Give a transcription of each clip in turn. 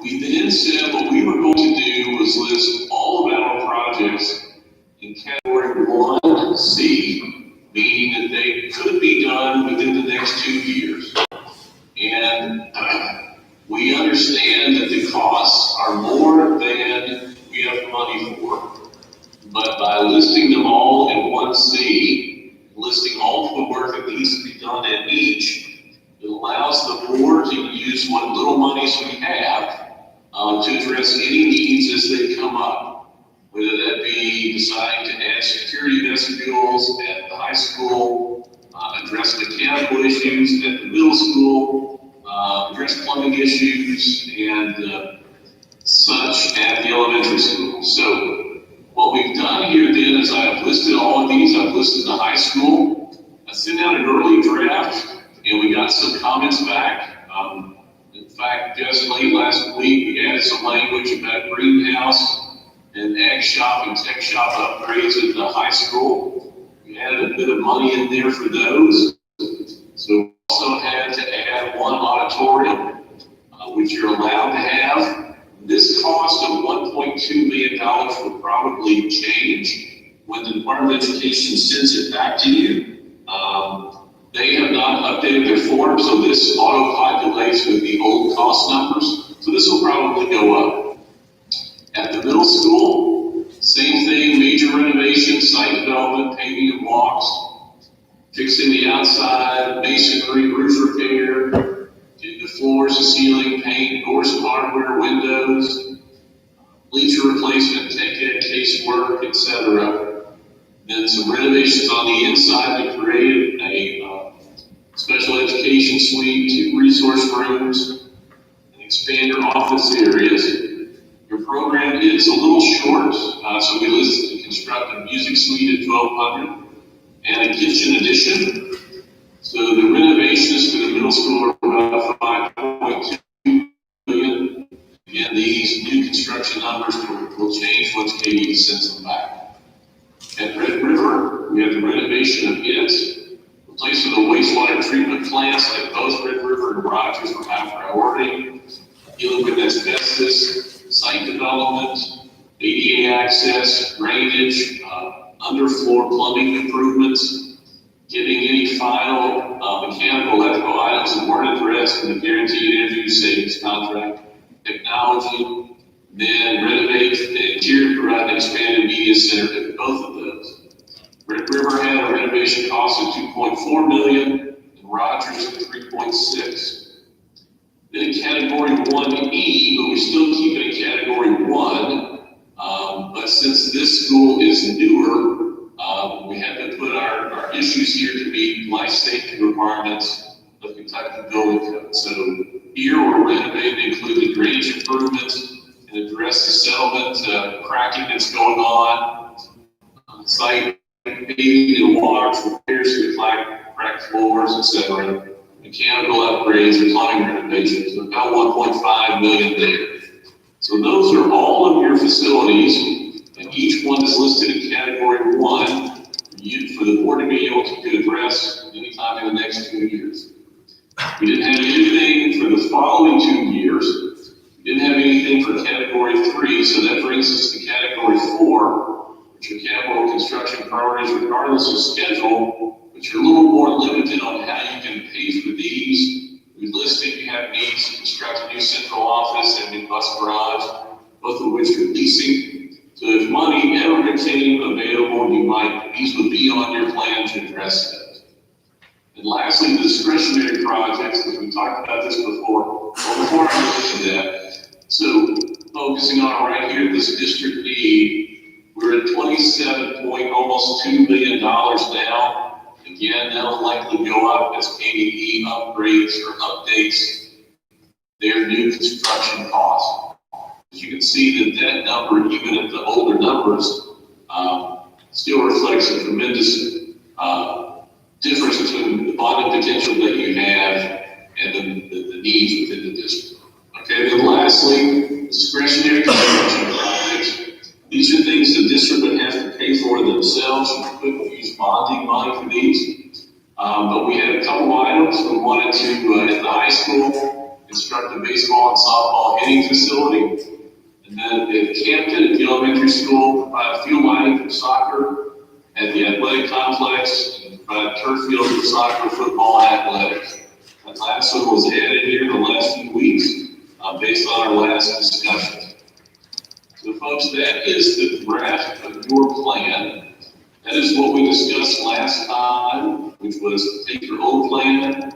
We then said what we were going to do was list all of our projects in category 1C, meaning that they could be done within the next 2 years. And we understand that the costs are more than we have money for. But by listing them all in 1C, listing all of the work that needs to be done in each, it allows the board to use what little monies we have to address any needs as they come up. Whether that be deciding to add security vestibules at the high school, address mechanical issues at the middle school, address plumbing issues, and such at the elementary school. So what we've done here then is I've listed all of these. I've listed the high school. I sent out an early draft, and we got some comments back. In fact, just late last week, we added some language about greenhouse and ag shop and tech shop upgrades at the high school. We added a bit of money in there for those. So we also had to add one auditorium, which you're allowed to have. This cost of $1.2 million will probably change when the Department of Education sends it back to you. They have not updated their form, so this auto-populates with the old cost numbers. So this will probably go up. At the middle school, same thing, major renovation, site development, paving and walks, fixing the outside, masonry, roof repair, do the floors, the ceiling, paint, doors and hardware, windows, bleacher replacement, tech ed casework, etc. Then some renovations on the inside to create a special education suite, 2 resource rooms, and expand your office areas. Your program is a little short, so we listed to construct a music suite at 1,200 and a kitchen addition. So the renovations for the middle school are about $5.2 million. Again, these new construction numbers will change once Katie sends them back. At Red River, we have the renovation of it, replacement of wastewater treatment plants like both Red River and Rogers were high priority, dealing with asbestos, site development, ADA access, drainage, underfloor plumbing improvements, getting any final mechanical, electrical items that weren't addressed in the guaranteed energy savings contract, technology, then renovate the interior, provide an expanded media center at both of those. Red River had a renovation cost of $2.4 million, and Rogers of $3.6. Then in category 1E, but we still keep it in category 1. But since this school is newer, we had to put our issues here to meet life safety requirements of Kentucky Building Code. So here we're renovating, include the drainage improvements, and address the settlement cracking that's going on site, paving and walks, repairs to the cracked floors, etc. Mechanical upgrades and plumbing renovations, about $1.5 million there. So those are all of your facilities, and each one is listed in category 1 for the board to be able to address anytime in the next 2 years. We didn't have anything for the following 2 years. We didn't have anything for category 3, so that brings us to category 4, which are capital construction priorities regardless of schedule, which are a little more limited on how you can pay for these. We listed you have needs to construct a new central office and a new bus garage, both of which are leasing. So if money ever became available, these would be on your plan to address those. And lastly, the discretionary projects, as we talked about this before. Well, before I get to that, so focusing on right here, this district need, we're at almost $2 million now. Again, that'll likely go up as KDE upgrades or updates their new construction costs. As you can see, that number, even at the older numbers, still reflects a tremendous difference between the bonding potential that you have and the needs within the district. Okay, then lastly, discretionary construction projects. These are things the district would have to pay for themselves. You couldn't use bonding money for these. But we had a couple items we wanted to, at the high school, construct a baseball and softball hitting facility. And then at Campton, at the elementary school, provide field lighting for soccer. At the athletic complex, provide turf field for soccer, football, and athletics. That last one was added here in the last few weeks, based on our last discussion. So folks, that is the draft of your plan. That is what we discussed last time, which was take your old plan,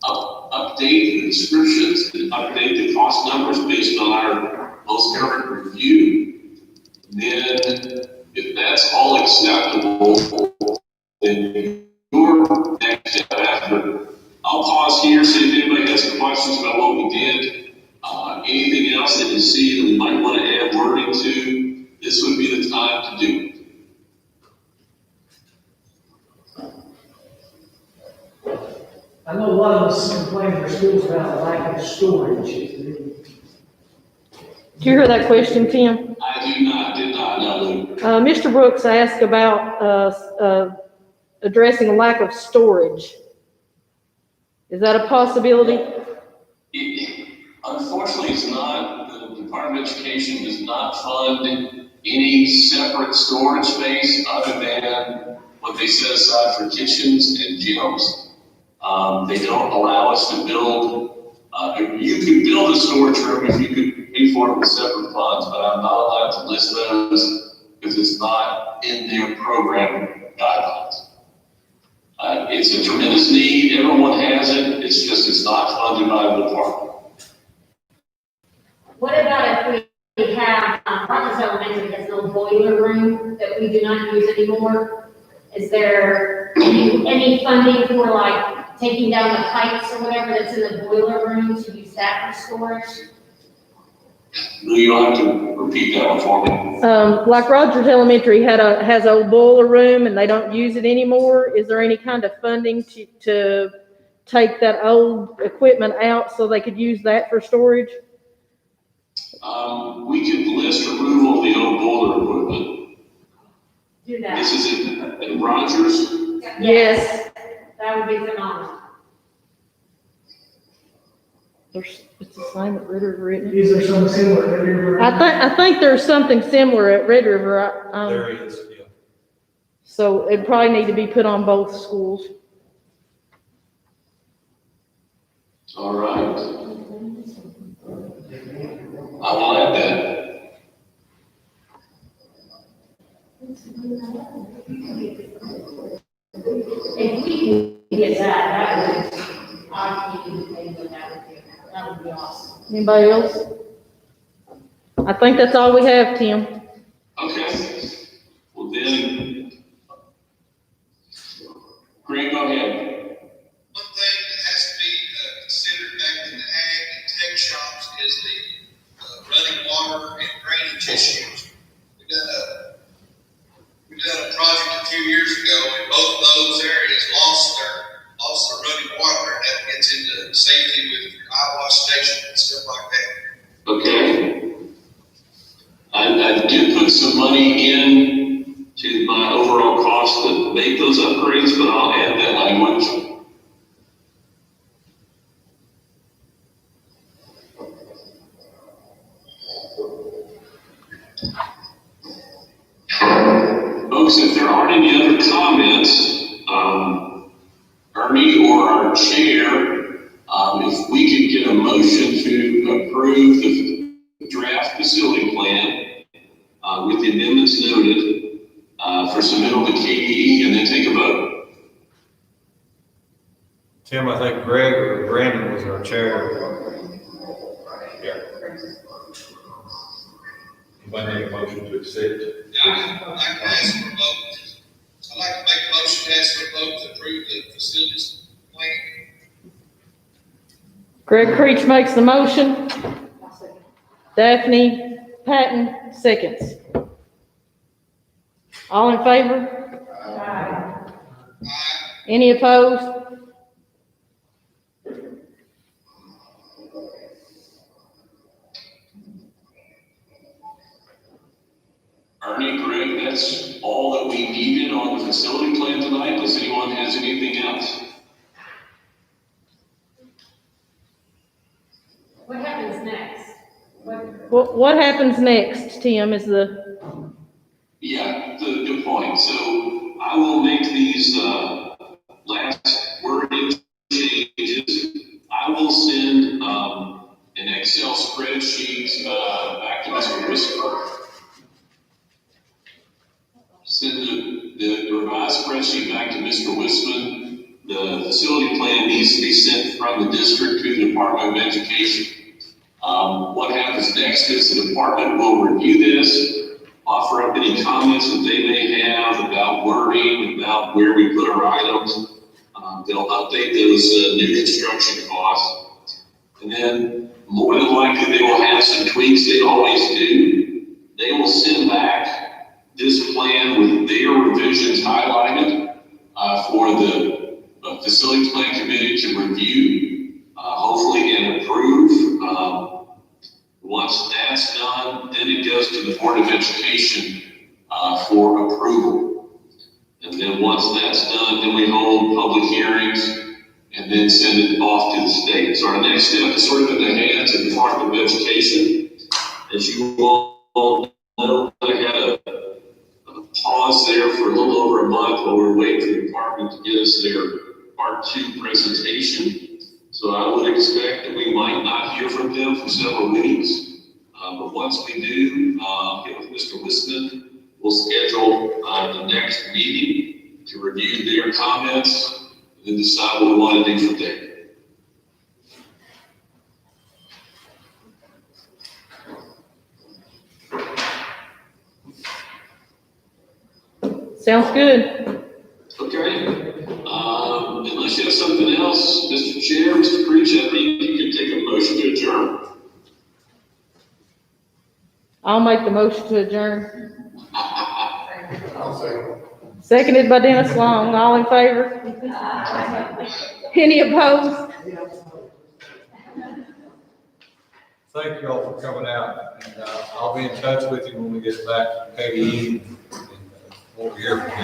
update the descriptions, and update the cost numbers based on our most current review. Then, if that's all acceptable, then your next step after, I'll pause here, see if anybody has questions about what we did. Anything else that you see that we might want to add wording to, this would be the time to do it. I know a lot of us complain for schools about lack of storage. Did you hear that question, Tim? I did not know. Mr. Brooks asked about addressing a lack of storage. Is that a possibility? Unfortunately, it's not. The Department of Education does not fund any separate storage space other than what they set aside for kitchens and gyms. They don't allow us to build, you could build a storage room if you could pay for it with separate funds, but I'm not allowed to list those because it's not in their program guidelines. It's a tremendous need, everyone has it, it's not funded by the department. What about if we have, Rogers Elementary has no boiler room that we do not use anymore? Is there any funding for like taking down the pipes or whatever that's in the boiler room to use that for storage? You'll have to repeat that one for me. Like Rogers Elementary has a boiler room and they don't use it anymore. Is there any kind of funding to take that old equipment out so they could use that for storage? We could list removal of the old boiler equipment. Do that. This is in Rogers? Yes. That would be phenomenal. It's the same at Red River, isn't it? Is there something similar at Red River? I think there's something similar at Red River. There is, yeah. So it probably need to be put on both schools. All right. I will add that. If we can get that would, I think that would be awesome. Anybody else? I think that's all we have, Tim. Okay. Well then, Greg, go ahead. One thing that has to be considered back in the ag and tech shops is the running water and drainage issues. We've done a project a few years ago, and both of those areas lost their running water, and that gets into safety with your eye wash station and stuff like that. Okay. I did put some money in to my overall cost to make those upgrades, but I'll add that language. Folks, if there aren't any other comments, Ernie or our chair, if we could get a motion to approve the draft facility plan with the amendments noted for submittal to KDE and then take a vote. Tim, I think Greg or Brandon was our chair. Yeah. Anybody make a motion to accept? I'd like to ask for a vote. I'd like to make a motion to ask for a vote to approve the facilities plan. Greg Creech makes the motion. Daphne Patton seconds. All in favor? Aye. Any opposed? Ernie, Greg, that's all that we needed on the facility plan tonight. Does anyone has anything else? What happens next, Tim, is the, Yeah, good point. So I will make these, last wording changes. I will send, an Excel spreadsheet, back to Mr. Whisper. Send the revised spreadsheet back to Mr. Wisman. The facility plan needs to be sent from the district to the Department of Education. What happens next is the department will review this, offer up any comments that they may have about wording, about where we put our items. They'll update those new construction costs. And then more than likely they will have some tweaks, they always do. They will send back this plan with their revisions highlighted for the facility plan committee to review, hopefully and approve. Once that's done, then it goes to the Board of Education for approval. And then once that's done, then we hold public hearings and then send it off to the state. So our next step is sort of in the hands of the Department of Education. As you all know, I had a pause there for a little over a month while we were waiting for the department to get us their Part 2 presentation. So I would expect that we might not hear from them for several weeks. But once we do, get with Mr. Wisman, we'll schedule the next meeting to review their comments and then decide what we want to do from there. sounds good. Okay. Unless you have something else, Mr. Chair, Mr. Preach, I think you can take a motion to adjourn. I'll make the motion to adjourn. I'll say. Seconded by Dennis Long. All in favor? Any opposed? Thank you all for coming out, and I'll be in touch with you when we get back from KDE and what we hear from you.